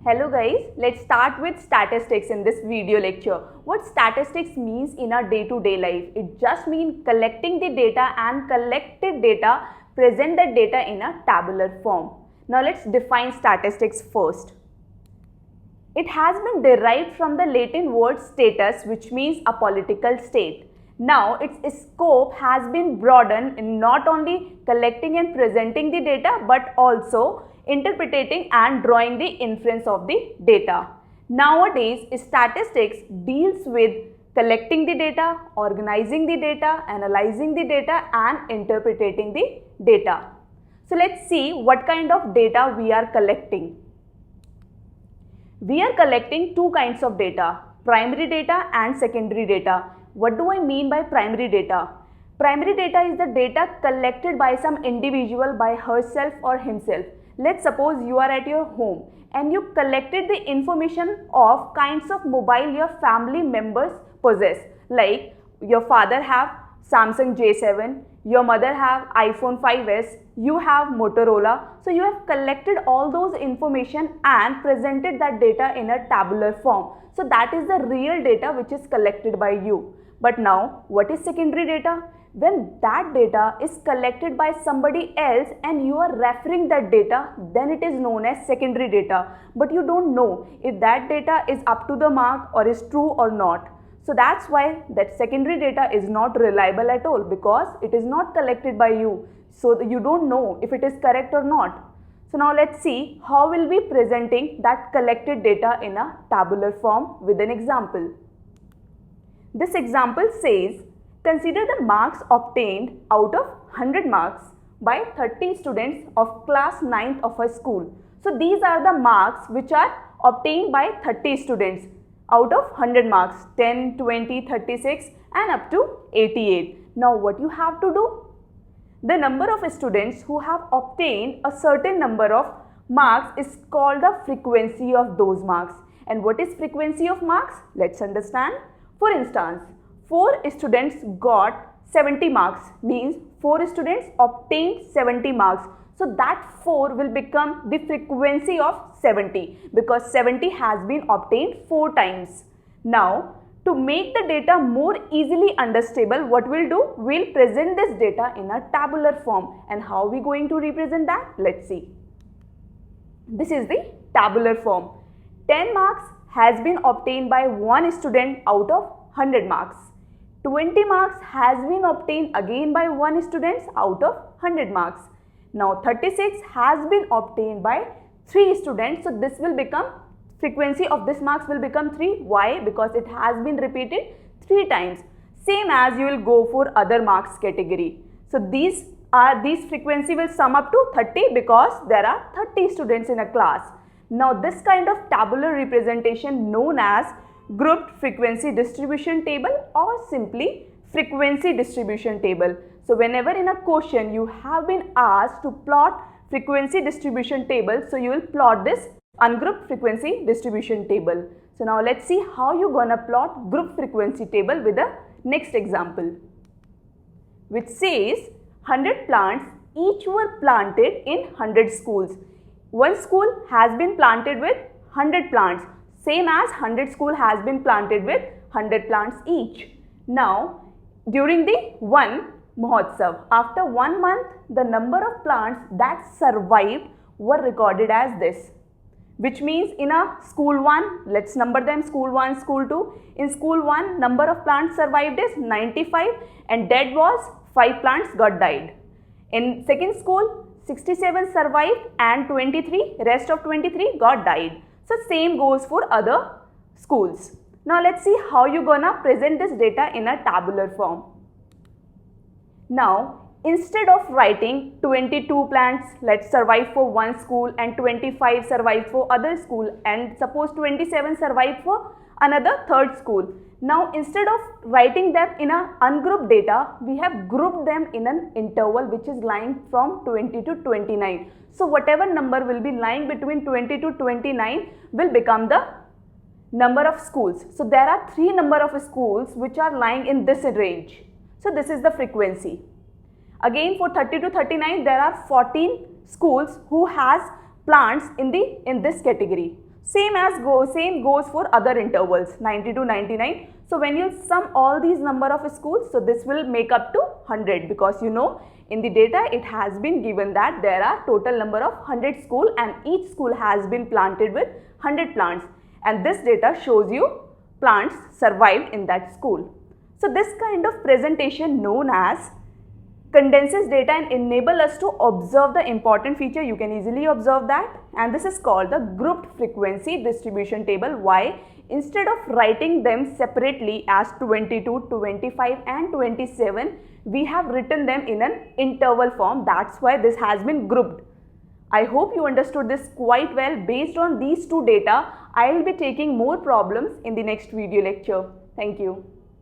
Hello guys, let's start with statistics in this video lecture. What statistics means in our day-to-day life? It just means collecting the data and collected data, present that data in a tabular form. Now let's define statistics first. It has been derived from the Latin word status, which means a political state. Now its scope has been broadened in not only collecting and presenting the data but also interpreting and drawing the inference of the data. Nowadays, statistics deals with collecting the data, organizing the data, analyzing the data and interpreting the data. So let's see what kind of data we are collecting. We are collecting two kinds of data, primary data and secondary data. What do I mean by primary data? Primary data is the data collected by some individual by herself or himself. Let's suppose you are at your home and you collected the information of kinds of mobile your family members possess. Like your father have Samsung J7, your mother have iPhone 5s, you have Motorola. So you have collected all those information and presented that data in a tabular form. So that is the real data which is collected by you. But now what is secondary data? When that data is collected by somebody else and you are referring that data, then it is known as secondary data. But you don't know if that data is up to the mark or is true or not. So that's why that secondary data is not reliable at all, because it is not collected by you. So you don't know if it is correct or not. So now let's see how we'll be presenting that collected data in a tabular form with an example. This example says, consider the marks obtained out of 100 marks by 30 students of class 9th of a school. So these are the marks which are obtained by 30 students out of 100 marks, 10, 20, 36 and up to 88. Now what you have to do? The number of students who have obtained a certain number of marks is called the frequency of those marks. And what is frequency of marks? Let's understand. For instance, 4 students got 70 marks, means 4 students obtained 70 marks. So that 4 will become the frequency of 70 because 70 has been obtained 4 times. Now, to make the data more easily understandable, what we'll do? We'll present this data in a tabular form. And how are we going to represent that? Let's see. This is the tabular form. 10 marks has been obtained by one student out of 100 marks. 20 marks has been obtained again by one student out of 100 marks. Now 36 has been obtained by 3 students. So this will become, frequency of this marks will become 3. Why? Because it has been repeated 3 times. Same as you will go for other marks category. So these frequency will sum up to 30 because there are 30 students in a class. Now this kind of tabular representation known as grouped frequency distribution table or simply frequency distribution table. So whenever in a question you have been asked to plot frequency distribution table, so you will plot this ungrouped frequency distribution table. So now let's see how you gonna plot group frequency table with the next example, which says 100 plants each were planted in 100 schools. One school has been planted with 100 plants, same as 100 school has been planted with 100 plants each. Now, during the one Mahotsav, after 1 month, the number of plants that survived were recorded as this. Which means in a school 1, let's number them school 1, school 2. In school 1, number of plants survived is 95 and dead was 5 plants got died. In second school, 67 survived and 23, rest of 23 got died. So same goes for other schools. Now let's see how you gonna present this data in a tabular form. Now instead of writing 22 plants let's survive for one school and 25 survived for other school and suppose 27 survived for another third school. Now instead of writing them in a ungrouped data, we have grouped them in an interval which is lying from 20 to 29. So whatever number will be lying between 20 to 29 will become the number of schools. So there are 3 number of schools which are lying in this range. So this is the frequency. Again for 30 to 39 there are 14 schools who has plants in this category. Same goes for other intervals, 90 to 99. So when you sum all these number of schools, so this will make up to 100, because you know in the data it has been given that there are total number of 100 schools and each school has been planted with 100 plants, and this data shows you plants survived in that school. So this kind of presentation known as condenses data and enable us to observe the important feature. You can easily observe that, and this is called the grouped frequency distribution table. Why? Instead of writing them separately as 22, 25 and 27, we have written them in an interval form. That's why this has been grouped. I hope you understood this quite well. Based on these two data, I will be taking more problems in the next video lecture. Thank you.